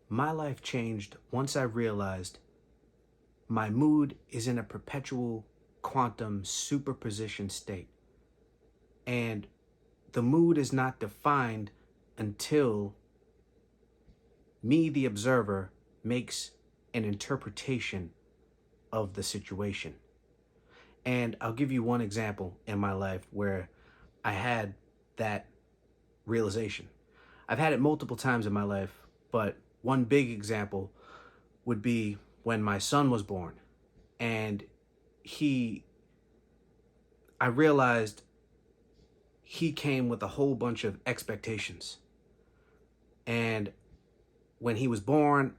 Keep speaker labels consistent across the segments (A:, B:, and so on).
A: My life changed once I realized my mood is in a perpetual quantum superposition state. And the mood is not defined until me, the observer, makes an interpretation of the situation. And I'll give you one example in my life where I had that realization. I've had it multiple times in my life, but one big example would be when my son was born. And he, I realized he came with a whole bunch of expectations. And when he was born,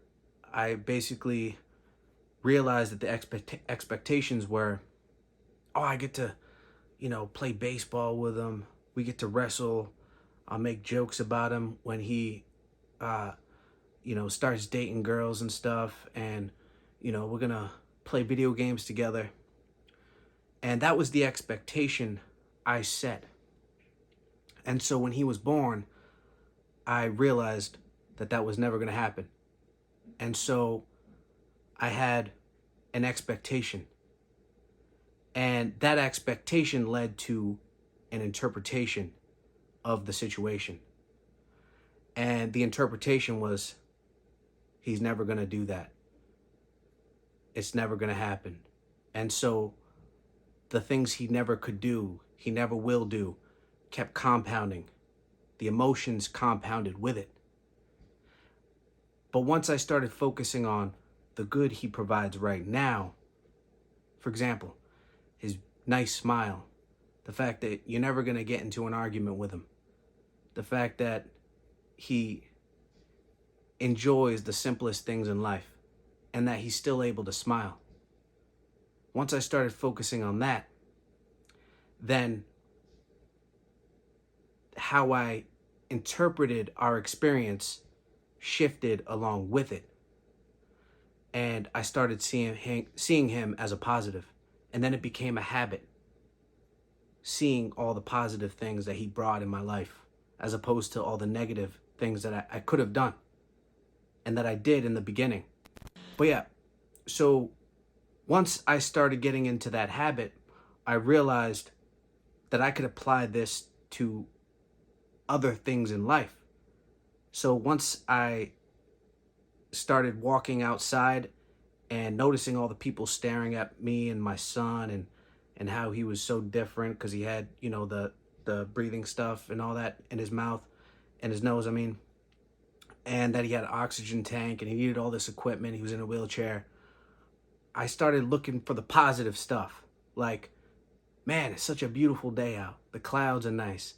A: I basically realized that the expectations were, oh, I get to, play baseball with him. We get to wrestle. I'll make jokes about him when he, starts dating girls and stuff. And, we're going to play video games together. And that was the expectation I set. And so when he was born, I realized that that was never going to happen. And so I had an expectation. And that expectation led to an interpretation of the situation. And the interpretation was, he's never going to do that. It's never going to happen. And so the things he never could do, he never will do, kept compounding. The emotions compounded with it. But once I started focusing on the good he provides right now, for example, his nice smile, the fact that you're never going to get into an argument with him, the fact that he enjoys the simplest things in life, and that he's still able to smile. Once I started focusing on that, then how I interpreted our experience shifted along with it. And I started seeing him as a positive. And then it became a habit, seeing all the positive things that he brought in my life, as opposed to all the negative things that I could have done and that I did in the beginning. But yeah, so once I started getting into that habit, I realized that I could apply this to other things in life. So once I started walking outside and noticing all the people staring at me and my son, and how he was so different because he had, the breathing stuff and all that in his mouth and his nose, and that he had an oxygen tank and he needed all this equipment. He was in a wheelchair. I started looking for the positive stuff. Like, man, it's such a beautiful day out. The clouds are nice.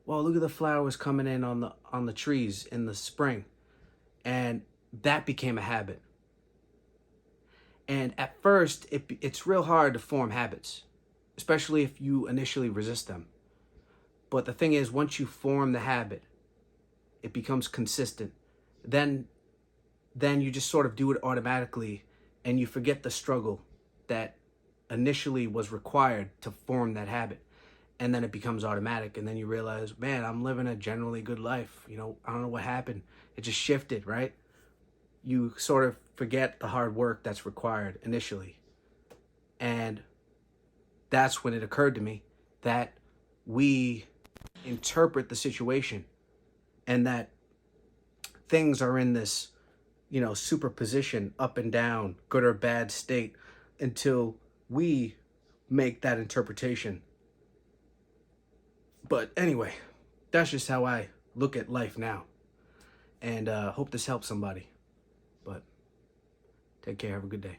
A: Well, look at the flowers coming in on the trees in the spring. And that became a habit. And at first, it's real hard to form habits, especially if you initially resist them. But the thing is, once you form the habit, it becomes consistent. Then you just sort of do it automatically, and you forget the struggle that initially was required to form that habit. And then it becomes automatic, and then you realize, man, I'm living a generally good life. I don't know what happened. It just shifted, right? You sort of forget the hard work that's required initially. And that's when it occurred to me that we interpret the situation, and that things are in this, superposition, up and down, good or bad state, until we make that interpretation. But anyway, that's just how I look at life now. And hope this helps somebody. But take care. Have a good day.